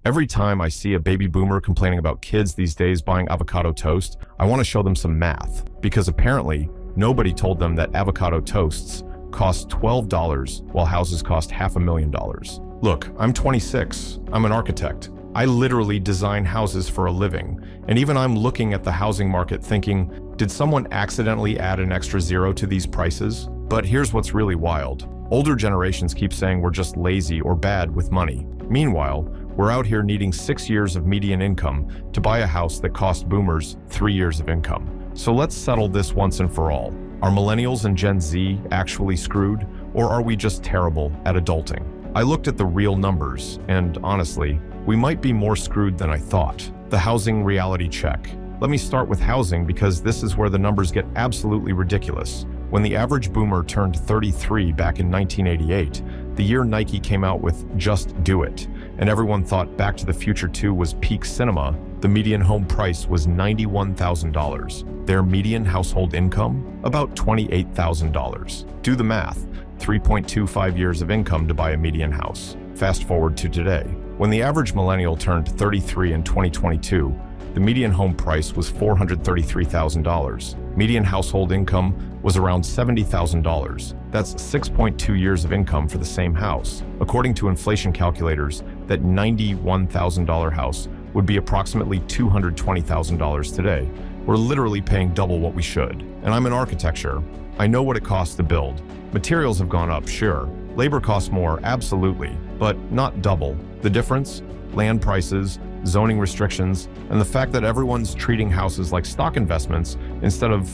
Every time I see a baby boomer complaining about kids these days buying avocado toast, I want to show them some math, because apparently nobody told them that avocado toasts cost $12 while houses cost $500,000. Look, I'm 26. I'm an architect. I literally design houses for a living, and even I'm looking at the housing market thinking, did someone accidentally add an extra zero to these prices? But here's what's really wild. Older generations keep saying we're just lazy or bad with money. Meanwhile, we're out here needing 6 years of median income to buy a house that cost boomers 3 years of income. So let's settle this once and for all. Are millennials and Gen Z actually screwed, or are we just terrible at adulting? I looked at the real numbers, and honestly, we might be more screwed than I thought. The housing reality check. Let me start with housing because this is where the numbers get absolutely ridiculous. When the average boomer turned 33 back in 1988, the year Nike came out with Just Do It, and everyone thought Back to the Future 2 was peak cinema, the median home price was $91,000. Their median household income? About $28,000. Do the math. 3.25 years of income to buy a median house. Fast forward to today. When the average millennial turned 33 in 2022, the median home price was $433,000. Median household income was around $70,000. That's 6.2 years of income for the same house. According to inflation calculators, that $91,000 house would be approximately $220,000 today. We're literally paying double what we should. And I'm in architecture. I know what it costs to build. Materials have gone up, sure. Labor costs more, absolutely, but not double. The difference? Land prices, zoning restrictions, and the fact that everyone's treating houses like stock investments instead of,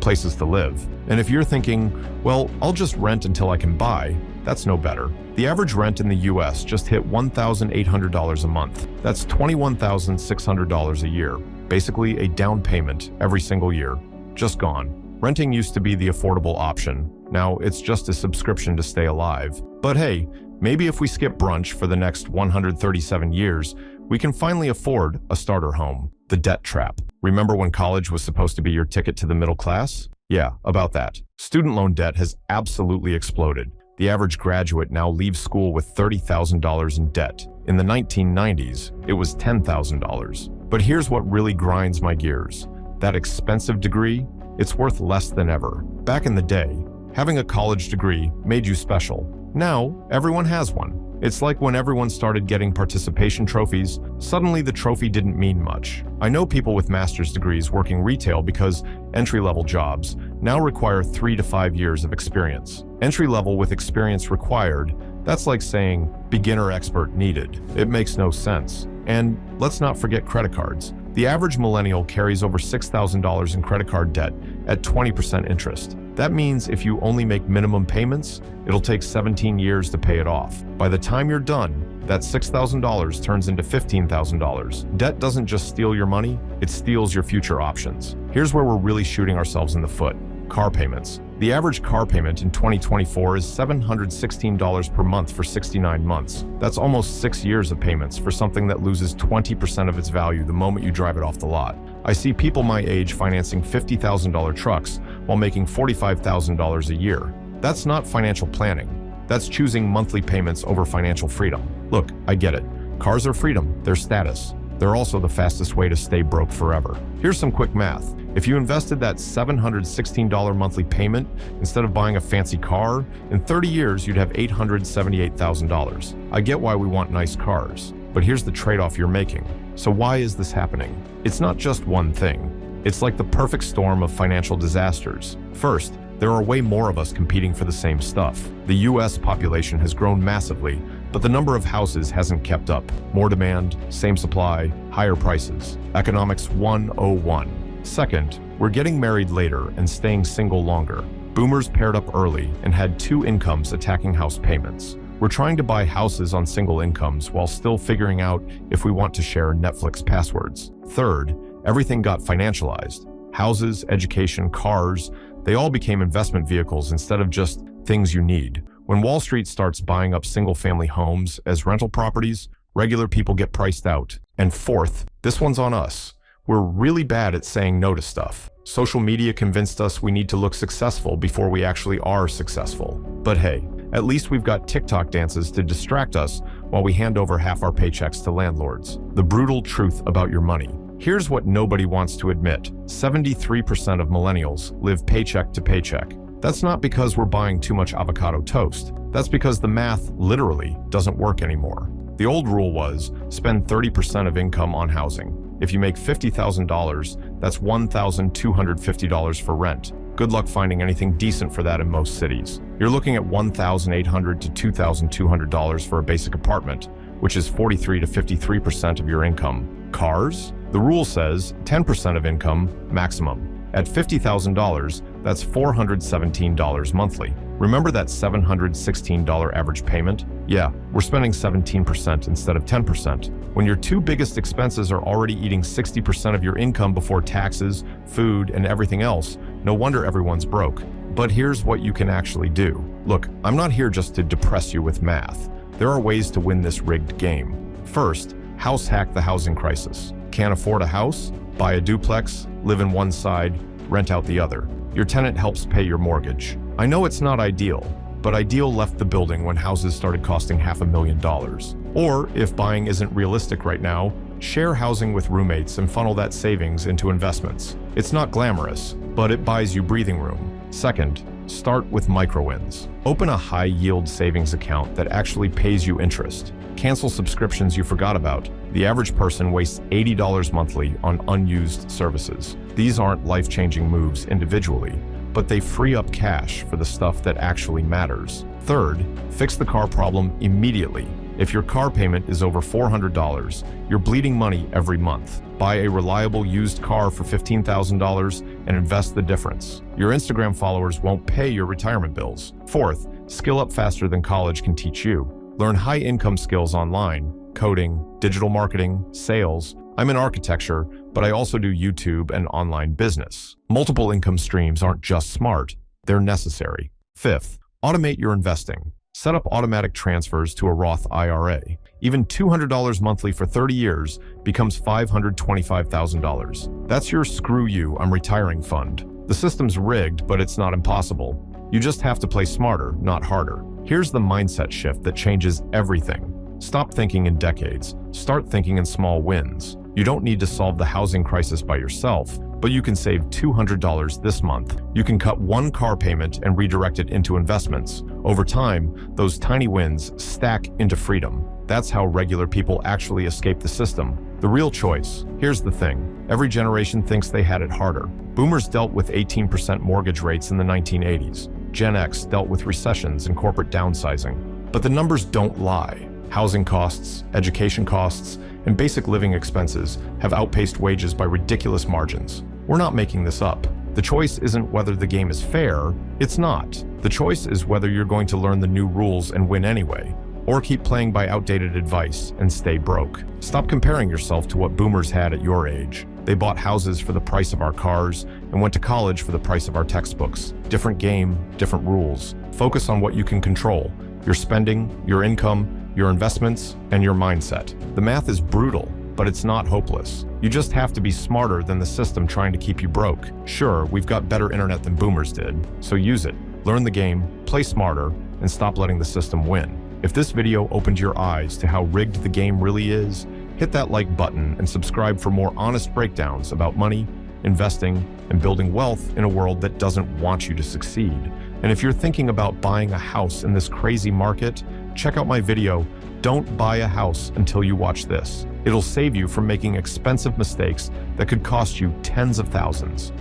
places to live. And if you're thinking, well, I'll just rent until I can buy, that's no better. The average rent in the US just hit $1,800 a month. That's $21,600 a year. Basically a down payment every single year. Just gone. Renting used to be the affordable option. Now it's just a subscription to stay alive. But hey, maybe if we skip brunch for the next 137 years, we can finally afford a starter home. The debt trap. Remember when college was supposed to be your ticket to the middle class? Yeah, about that. Student loan debt has absolutely exploded. The average graduate now leaves school with $30,000 in debt. In the 1990s, it was $10,000. But here's what really grinds my gears. That expensive degree, it's worth less than ever. Back in the day, having a college degree made you special. Now, everyone has one. It's like when everyone started getting participation trophies, suddenly the trophy didn't mean much. I know people with master's degrees working retail because entry-level jobs now require 3 to 5 years of experience. Entry-level with experience required, that's like saying beginner expert needed. It makes no sense. And let's not forget credit cards. The average millennial carries over $6,000 in credit card debt at 20% interest. That means if you only make minimum payments, it'll take 17 years to pay it off. By the time you're done, that $6,000 turns into $15,000. Debt doesn't just steal your money, it steals your future options. Here's where we're really shooting ourselves in the foot. Car payments. The average car payment in 2024 is $716 per month for 69 months. That's almost 6 years of payments for something that loses 20% of its value the moment you drive it off the lot. I see people my age financing $50,000 trucks while making $45,000 a year. That's not financial planning. That's choosing monthly payments over financial freedom. Look, I get it. Cars are freedom, they're status. They're also the fastest way to stay broke forever. Here's some quick math. If you invested that $716 monthly payment instead of buying a fancy car, in 30 years you'd have $878,000. I get why we want nice cars, but here's the trade-off you're making. So why is this happening? It's not just one thing. It's like the perfect storm of financial disasters. First, there are way more of us competing for the same stuff. The US population has grown massively, but the number of houses hasn't kept up. More demand, same supply, higher prices. Economics 101. Second, we're getting married later and staying single longer. Boomers paired up early and had 2 incomes attacking house payments. We're trying to buy houses on single incomes while still figuring out if we want to share Netflix passwords. Third, everything got financialized. Houses, education, cars, they all became investment vehicles instead of just things you need. When Wall Street starts buying up single-family homes as rental properties, regular people get priced out. And fourth, this one's on us. We're really bad at saying no to stuff. Social media convinced us we need to look successful before we actually are successful. But hey, at least we've got TikTok dances to distract us while we hand over half our paychecks to landlords. The brutal truth about your money. Here's what nobody wants to admit. 73% of millennials live paycheck to paycheck. That's not because we're buying too much avocado toast. That's because the math literally doesn't work anymore. The old rule was spend 30% of income on housing. If you make $50,000, that's $1,250 for rent. Good luck finding anything decent for that in most cities. You're looking at $1,800 to $2,200 for a basic apartment, which is 43 to 53% of your income. Cars? The rule says 10% of income maximum. At $50,000, that's $417 monthly. Remember that $716 average payment? Yeah, we're spending 17% instead of 10%. When your two biggest expenses are already eating 60% of your income before taxes, food, and everything else, no wonder everyone's broke. But here's what you can actually do. Look, I'm not here just to depress you with math. There are ways to win this rigged game. First, house hack the housing crisis. Can't afford a house? Buy a duplex, live in one side, rent out the other. Your tenant helps pay your mortgage. I know it's not ideal, but Ideal left the building when houses started costing $500,000. Or, if buying isn't realistic right now, share housing with roommates and funnel that savings into investments. It's not glamorous, but it buys you breathing room. Second, start with micro-wins. Open a high-yield savings account that actually pays you interest. Cancel subscriptions you forgot about. The average person wastes $80 monthly on unused services. These aren't life-changing moves individually, but they free up cash for the stuff that actually matters. Third, fix the car problem immediately. If your car payment is over $400, you're bleeding money every month. Buy a reliable used car for $15,000 and invest the difference. Your Instagram followers won't pay your retirement bills. Fourth, skill up faster than college can teach you. Learn high-income skills online: coding, digital marketing, sales. I'm in architecture, but I also do YouTube and online business. Multiple income streams aren't just smart, they're necessary. Fifth, automate your investing. Set up automatic transfers to a Roth IRA. Even $200 monthly for 30 years becomes $525,000. That's your screw you, I'm retiring fund. The system's rigged, but it's not impossible. You just have to play smarter, not harder. Here's the mindset shift that changes everything. Stop thinking in decades. Start thinking in small wins. You don't need to solve the housing crisis by yourself, but you can save $200 this month. You can cut one car payment and redirect it into investments. Over time, those tiny wins stack into freedom. That's how regular people actually escape the system. The real choice. Here's the thing. Every generation thinks they had it harder. Boomers dealt with 18% mortgage rates in the 1980s. Gen X dealt with recessions and corporate downsizing. But the numbers don't lie. Housing costs, education costs, and basic living expenses have outpaced wages by ridiculous margins. We're not making this up. The choice isn't whether the game is fair, it's not. The choice is whether you're going to learn the new rules and win anyway, or keep playing by outdated advice and stay broke. Stop comparing yourself to what boomers had at your age. They bought houses for the price of our cars and went to college for the price of our textbooks. Different game, different rules. Focus on what you can control: your spending, your income, your investments, and your mindset. The math is brutal, but it's not hopeless. You just have to be smarter than the system trying to keep you broke. Sure, we've got better internet than boomers did, so use it. Learn the game, play smarter, and stop letting the system win. If this video opened your eyes to how rigged the game really is, hit that like button and subscribe for more honest breakdowns about money, investing, and building wealth in a world that doesn't want you to succeed. And if you're thinking about buying a house in this crazy market, check out my video, Don't Buy a House Until You Watch This. It'll save you from making expensive mistakes that could cost you tens of thousands.